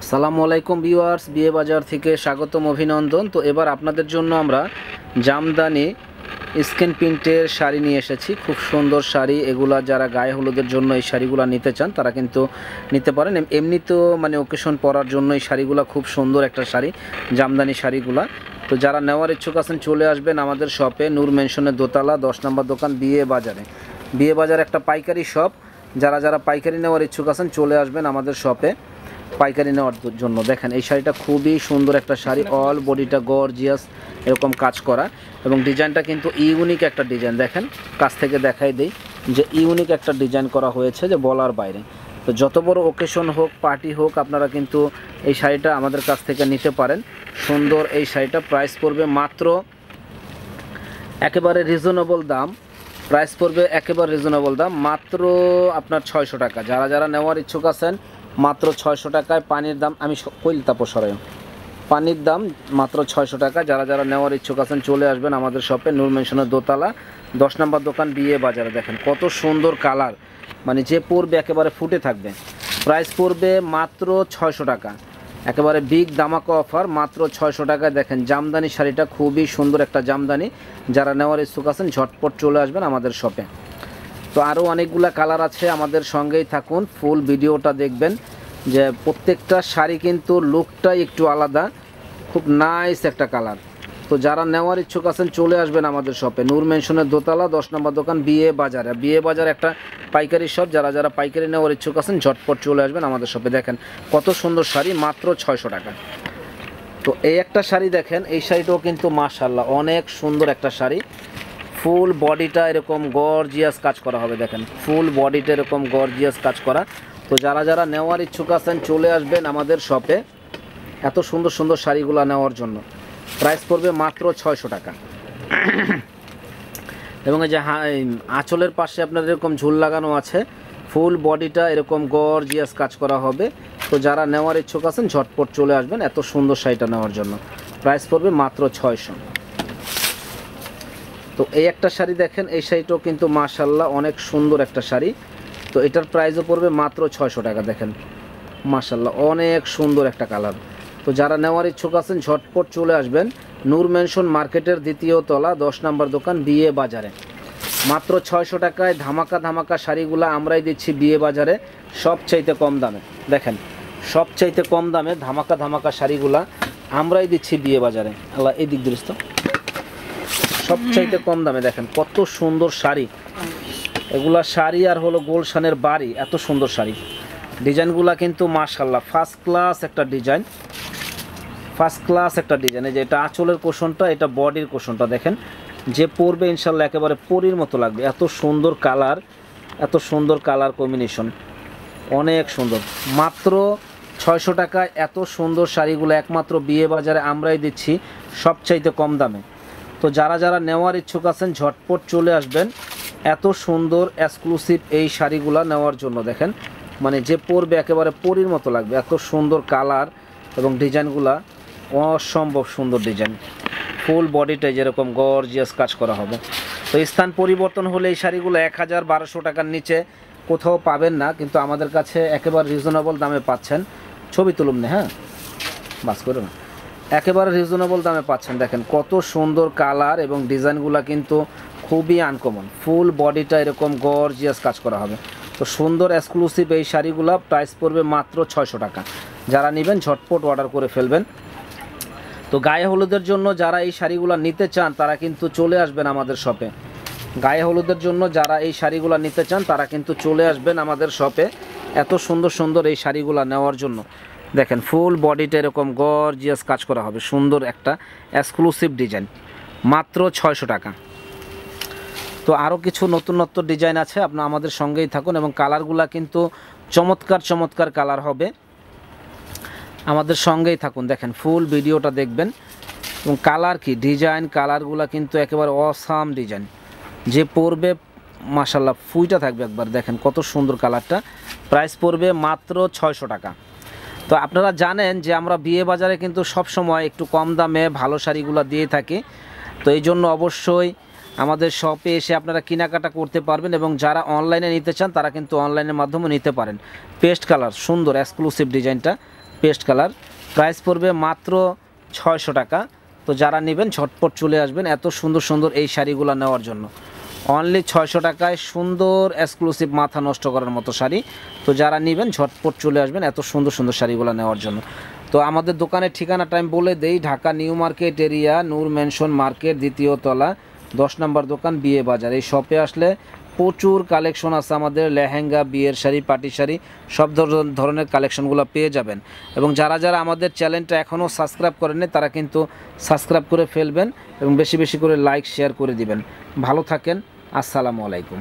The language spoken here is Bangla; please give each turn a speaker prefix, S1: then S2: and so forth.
S1: আসসালামু আলাইকুম ভিউয়ার্স, বিয়ে বাজার থেকে স্বাগতম, অভিনন্দন। তো এবার আপনাদের জন্য আমরা জামদানি স্ক্রিন প্রিন্টের শাড়ি নিয়ে এসেছি। খুব সুন্দর শাড়ি এগুলা। যারা গায়ে হলুদের জন্য এই শাড়িগুলো নিতে চান তারা কিন্তু নিতে পারেন। এমনিতেও ওকেশন পরার জন্য এই শাড়িগুলো খুব সুন্দর একটা শাড়ি, জামদানি শাড়িগুলা। তো যারা নেওয়ার ইচ্ছুক আছেন চলে আসবেন আমাদের শপে, নূর মেনশনের দোতলা 10 নম্বর দোকান, বিয়ে বাজারে। বিয়ে বাজার একটা পাইকারি শপ। যারা পাইকারি নেওয়ার ইচ্ছুক আছেন চলে আসবেন আমাদের শপে পাইকারি নেওয়ার জন্য। দেখেন এই শাড়িটা খুবই সুন্দর একটা শাড়ি, অল বডিটা গর্জিয়াস এরকম কাজ করা, এবং ডিজাইনটা কিন্তু ইউনিক একটা ডিজাইন। দেখেন কাছ থেকে দেখাই দেই যে ইউনিক একটা ডিজাইন করা হয়েছে, যে বলার বাইরে। তো যত বড় ওকেশন হোক, পার্টি হোক, আপনারা কিন্তু এই শাড়িটা আমাদের কাছ থেকে নিতে পারেন। সুন্দর এই শাড়িটা প্রাইস পড়বে মাত্র একেবারে রিজনেবল দাম। প্রাইস পড়বে একেবারে রিজনেবল দাম, মাত্র আপনার 600 টাকা। যারা নেওয়ার ইচ্ছুক আছেন মাত্র 600 টাকায়। পানির দাম আমি কইল তাপর সরাই, পানির দাম মাত্র 600 টাকা। যারা নেওয়ার ইচ্ছুক আছেন চলে আসবেন আমাদের শপে, নূর মেনশনের দোতলা 10 নম্বর দোকান, বিয়ে বাজারে। দেখেন কত সুন্দর কালার, যে পরবে একেবারে ফুটে থাকবে। প্রাইস পড়বে মাত্র 600 টাকা, একেবারে বিগ দামাকা অফার, মাত্র 600 টাকায়। দেখেন জামদানি শাড়িটা খুবই সুন্দর একটা জামদানি। যারা নেওয়ার ইচ্ছুক আছেন ঝটপট চলে আসবেন আমাদের শপে। তো আরও অনেকগুলা কালার আছে, আমাদের সঙ্গেই থাকুন, ফুল ভিডিওটা দেখবেন। যে প্রত্যেকটা শাড়ি কিন্তু লুকটাই একটু আলাদা, খুব নাইস একটা কালার। তো যারা নেওয়ার ইচ্ছুক আছেন চলে আসবেন আমাদের শপে, নূর মেনশনের দোতলা 10 নম্বর দোকান, বিয়ে বাজারে। বিয়ে বাজার একটা পাইকারি শপ। যারা পাইকারি নেওয়ার ইচ্ছুক আছেন ঝটপট চলে আসবেন আমাদের শপে। দেখেন কত সুন্দর শাড়ি, মাত্র 600 টাকা। তো এই একটা শাড়ি দেখেন, এই শাড়িটাও কিন্তু মাশাআল্লাহ অনেক সুন্দর একটা শাড়ি। ফুল বডিটা এরকম গর্জিয়াস কাজ করা হবে। দেখেন ফুল বডিটা এরকম গর্জিয়াস কাজ করা। তো যারা নেওয়ার ইচ্ছুক আছেন চলে আসবেন আমাদের শপে এত সুন্দর সুন্দর শাড়িগুলো নেওয়ার জন্য। প্রাইস পড়বে মাত্র 600 টাকা। এবং এই যে আঁচলের পাশে আপনার এরকম ঝুল লাগানো আছে, ফুল বডিটা এরকম গর্জিয়াস কাজ করা হবে। তো যারা নেওয়ার ইচ্ছুক আছেন ঝটপট চলে আসবেন এত সুন্দর শাড়িটা নেওয়ার জন্য। প্রাইস পড়বে মাত্র 600। তো এই একটা শাড়ি দেখেন, এই শাড়িটাও কিন্তু মাশাআল্লাহ অনেক সুন্দর একটা শাড়ি। তো এটার প্রাইসও পড়বে মাত্র 600 টাকা। দেখেন মাশাআল্লাহ অনেক সুন্দর একটা কালার। তো যারা নেওয়ার ইচ্ছুক আছেন ঝটপট চলে আসবেন, নূর মেনশন মার্কেটের 2য় তলা 10 নম্বর দোকান, বিয়ে বাজারে। মাত্র 600 টাকায় ধামাকা শাড়িগুলো আমরাই দিচ্ছি বিয়ে বাজারে সবচাইতে কম দামে। দেখেন সবচাইতে কম দামে ধামাকা শাড়িগুলা আমরাই দিচ্ছি বিয়ে বাজারে। আল্লাহ এই দিক দৃষ্ট সবচাইতে কম দামে। দেখেন কত সুন্দর শাড়ি এগুলা, শাড়ি আর হলো গোলশানের বাড়ি, এত সুন্দর শাড়ি। ডিজাইনগুলা কিন্তু মাশাআল্লাহ ফার্স্ট ক্লাস একটা ডিজাইন, ফার্স্ট ক্লাস একটা ডিজাইন। এই যে এটা আঁচলের কোশনটা, এটা বডির কোশনটা। দেখেন যে পরবে ইনশাল্লাহ একেবারে পরীর মতো লাগবে। এত সুন্দর কালার, এত সুন্দর কালার কম্বিনেশন, অনেক সুন্দর। মাত্র 600 টাকায় এত সুন্দর শাড়িগুলো একমাত্র বিয়ে বাজারে আমরাই দিচ্ছি সবচাইতে কম দামে। তো যারা নেওয়ার ইচ্ছুক আছেন ঝটপট চলে আসবেন এত সুন্দর এক্সক্লুসিভ এই শাড়িগুলো নেওয়ার জন্য। দেখেন যে পরবে একেবারে পরীর মতো লাগবে, এত সুন্দর কালার এবং ডিজাইনগুলা অসম্ভব সুন্দর ডিজাইন। ফুল বডিটাই যেরকম গর্জিয়াস কাজ করা হবে। তো স্থান পরিবর্তন হলে এই শাড়িগুলো 1000-1200 টাকার নিচে কোথাও পাবেন না, কিন্তু আমাদের কাছে একেবারে রিজনেবল দামে পাচ্ছেন। ছবি তুলুন না, হ্যাঁ বাস করে না, একেবারে রিজনেবল দামে পাচ্ছেন। দেখেন কত সুন্দর কালার এবং ডিজাইনগুলো কিন্তু খুবই আনকমন। ফুল বডিটা এরকম গর্জিয়াস কাজ করা হবে। তো সুন্দর এক্সক্লুসিভ এই শাড়িগুলো প্রাইস পড়বে মাত্র 600 টাকা। যারা নেবেন ঝটপট অর্ডার করে ফেলবেন। তো গায়ে হলুদের জন্য যারা এই শাড়িগুলো নিতে চান তারা কিন্তু চলে আসবেন আমাদের শপে। গায়ে হলুদের জন্য যারা এই শাড়িগুলো নিতে চান তারা কিন্তু চলে আসবেন আমাদের শপে এত সুন্দর সুন্দর এই শাড়িগুলো নেওয়ার জন্য। দেখেন ফুল বডিটা এরকম গর্জিয়াস কাজ করা হবে, সুন্দর একটা এক্সক্লুসিভ ডিজাইন, মাত্র 600 টাকা। তো আরও কিছু নতুনত্ব ডিজাইন আছে, আপনারা আমাদের সঙ্গেই থাকুন। এবং কালারগুলা কিন্তু চমৎকার কালার হবে, আমাদের সঙ্গেই থাকুন। দেখেন ফুল ভিডিওটা দেখবেন এবং কালার কি ডিজাইন, কালারগুলা কিন্তু একেবারে অসাম ডিজাইন। যে পরবে মাশাআল্লাহ ফুইটা থাকবে একবার। দেখেন কত সুন্দর কালারটা। প্রাইস পড়বে মাত্র 600 টাকা। তো আপনারা জানেন যে আমরা বিয়ে বাজারে কিন্তু সব সময় একটু কম দামে ভালো শাড়িগুলো দিয়ে থাকি। তো এই জন্য অবশ্যই আমাদের শপে এসে আপনারা কেনাকাটা করতে পারবেন। এবং যারা অনলাইনে নিতে চান তারা কিন্তু অনলাইনের মাধ্যমে নিতে পারেন। পেস্ট কালার সুন্দর এক্সক্লুসিভ ডিজাইনটা পেস্ট কালার, প্রাইস পড়বে মাত্র 600 টাকা। তো যারা নেবেন ঝটপট চলে আসবেন এত সুন্দর সুন্দর এই শাড়িগুলো নেওয়ার জন্য। অনলি 600 টাকায় সুন্দর এক্সক্লুসিভ মাথা নষ্ট করার মতো শাড়ি। তো যারা নেবেন ঝটপট চলে আসবেন এত সুন্দর সুন্দর শাড়িগুলো নেওয়ার জন্য। তো আমাদের দোকানের ঠিকানাটা আমি বলে দেই, ঢাকা নিউ মার্কেট এরিয়া, নূর ম্যানশন মার্কেট, 2য় তলা, 10 নম্বর দোকান, বিয়ে বাজার। এই শপে আসলে প্রচুর কালেকশন আছে আমাদের, লেহেঙ্গা, বিয়ের শাড়ি, পার্টি শাড়ি, সব ধরনের কালেকশনগুলো পেয়ে যাবেন। এবং যারা যারা আমাদের চ্যানেলটা এখনও সাবস্ক্রাইব করেননি তারা কিন্তু সাবস্ক্রাইব করে ফেলবেন এবং বেশি বেশি করে লাইক শেয়ার করে দিবেন। ভালো থাকেন, আসসালামু আলাইকুম।